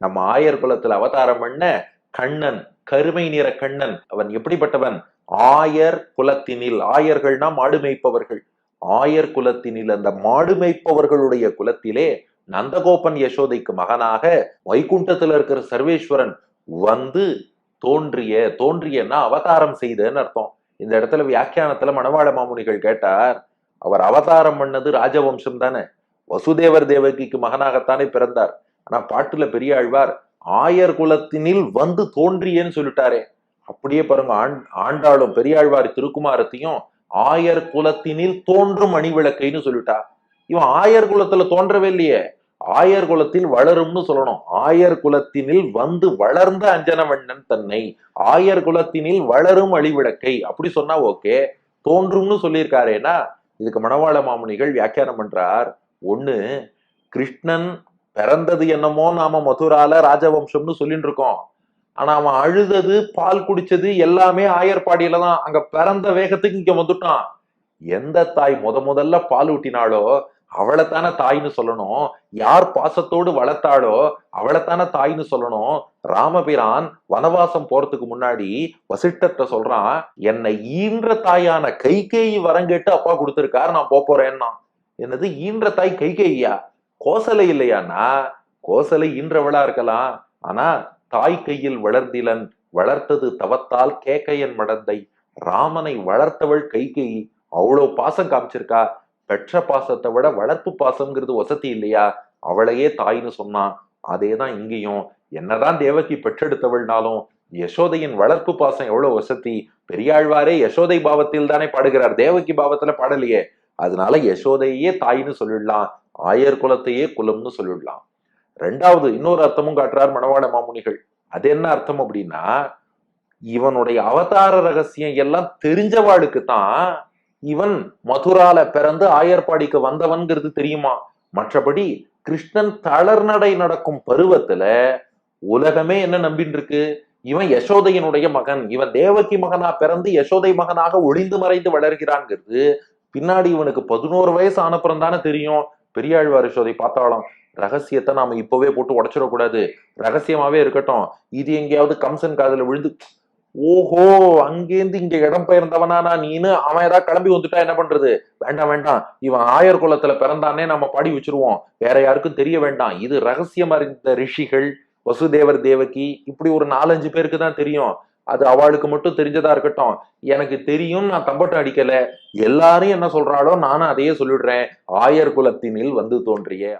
நம்ம ஆயர் குலத்துல அவதாரம் பண்ண கண்ணன், கருமை நிற கண்ணன், அவன் எப்படிப்பட்டவன்? ஆயர் குலத்தினில், ஆயர்கள்னா மாடு மேய்ப்பவர்கள், ஆயர் குலத்தினில் அந்த மாடு மேய்ப்பவர்களுடைய குலத்திலே நந்தகோபன் யசோதைக்கு மகனாக வைகுண்டத்துல இருக்கிற சர்வேஸ்வரன் வந்து தோன்றிய, தோன்றியன்னா அவதாரம் செய்தன்னு அர்த்தம். இந்த இடத்துல வியாக்கியானத்துல மணவாள மாமுனிகள் கேட்டார், அவர் அவதாரம் பண்ணது ராஜவம்சம் தானே, வசுதேவர் தேவகிக்கு மகனாகத்தானே பிறந்தார். ஆனா பாட்டுல பெரியாழ்வார் ஆயர் குலத்தினில் வந்து தோன்றியன்னு சொல்லிட்டாரே. அப்படியே பாருங்க, ஆண்டாளும் பெரியாழ்வார் திருக்குமாரத்தையும் ஆயர் குலத்தினில் தோன்றும் அணிவிளக்கைன்னு சொல்லிட்டா. இவன் ஆயர் குலத்துல தோன்றவே இல்லையே, ஆயர் குலத்தில் வளரும்னு சொல்லணும். ஆயர் குலத்தினில் வந்து வளர்ந்த அஞ்சனவண்ணன் தன்னை, ஆயர் குலத்தினில் வளரும் அழிவிளக்கை அப்படி சொன்னா ஓகே. தோன்றும்னு சொல்லியிருக்காரேனா இதுக்கு மணவாள மாமுனிகள் வியாக்கியானம் பண்றார். ஒண்ணு, கிருஷ்ணன் பிறந்தது என்னமோ நாம மதுரால ராஜவம்சம்னு சொல்லிட்டு இருக்கோம். ஆனா அவன் அழுதது, பால் குடிச்சது எல்லாமே ஆயர்பாடியில தான். அங்க பிறந்த வேகத்துக்கு இங்க வந்துட்டான். எந்த தாய் முதல்ல பால் ஊட்டினாலோ அவளைத்தானே தாய்னு சொல்லணும். யார் பாசத்தோடு வளர்த்தாளோ அவளைத்தானே தாய்னு சொல்லணும். ராமபிரான் வனவாசம் போறதுக்கு முன்னாடி வசிஷ்டர்ட்ட சொல்றான், என்னை ஈன்ற தாயான கைகேயி வரங்கேட்டு அப்பா கொடுத்திருக்காரு, நான் போறேன்னா. என்னது ஈன்ற தாய் கைகேயியா? கோசலை இல்லையானா? கோசலை ஈன்றவளா இருக்கலாம், ஆனா தாய் கையில் வளர்ந்திலன், வளர்த்தது தவத்தால் கேக்கையன் மடந்தை. ராமனை வளர்த்தவள் கைகேயி, அவ்வளவு பாசம் காமிச்சிருக்கா. பெற்ற பாசத்தை விட வளர்ப்பு பாசம்ங்கிறது வசதி இல்லையா? அவளையே தாய்னு சொன்னான். அதேதான் இங்கேயும். என்னதான் தேவகி பெற்றெடுத்தவள்னாலும் யசோதையின் வளர்ப்பு பாசம் எவ்வளவு வசதி. பெரியாழ்வாரே யசோதை பாவத்தில் தானே பாடுகிறார், தேவகி பாவத்துல பாடலையே. அதனால யசோதையே தாய்னு சொல்லிடலாம், ஆயர் குலத்தையே குலம்னு சொல்லிடலாம். ரெண்டாவது இன்னொரு அர்த்தமும் காட்டுறார் மணவாள மாமுனிகள். அது என்ன அர்த்தம் அப்படின்னா, இவனுடைய அவதார ரகசியம் எல்லாம் தெரிஞ்சவாளுக்கு தான் இவன் மதுரால பிறந்து ஆயர்பாடிக்கு வந்தவன்கிறது தெரியுமா. மற்றபடி கிருஷ்ணன் தளர்நடை நடக்கும் பருவத்துல உலகமே என்ன நம்பின்னு இருக்கு, இவன் யசோதையினுடைய மகன், இவன் தேவகி மகனா பிறந்து யசோதை மகனாக ஒளிந்து மறைந்து வளர்கிறான்ங்கிறது பின்னாடி இவனுக்கு 11 வயசு ஆனப்புறம் தானே தெரியும். பெரியாழ்வார் யசோதை பார்த்தாலும் ரகசியத்தை நாம இப்பவே போட்டு உடைச்சிடக்கூடாது, ரகசியமாவே இருக்கட்டும். இது எங்கேயாவது கம்சன் காதுல விழுந்து, ஓஹோ அங்கேருந்து இங்க இடம் பெயர்ந்தவனா நீனு அவன் ஏதாவது கிளம்பி வந்துட்டா என்ன பண்றது? வேண்டாம் வேண்டாம், இவன் ஆயர் குலத்துல பிறந்தானே நம்ம பாடி வச்சிருவோம், வேற யாருக்கும் தெரிய வேண்டாம். இது ரகசியம் அறிந்த ரிஷிகள், வசுதேவர் தேவகி, இப்படி ஒரு 4-5 பேருக்கு தான் தெரியும். அது அவளுக்கு மட்டும் தெரிஞ்சதா இருக்கட்டும். எனக்கு தெரியும், நான் தம்பட்டம் அடிக்கல. எல்லாரும் என்ன சொல்றாளோ நானும் அதையே சொல்லிடுறேன். ஆயர் குலத்தினில் வந்து தோன்றிய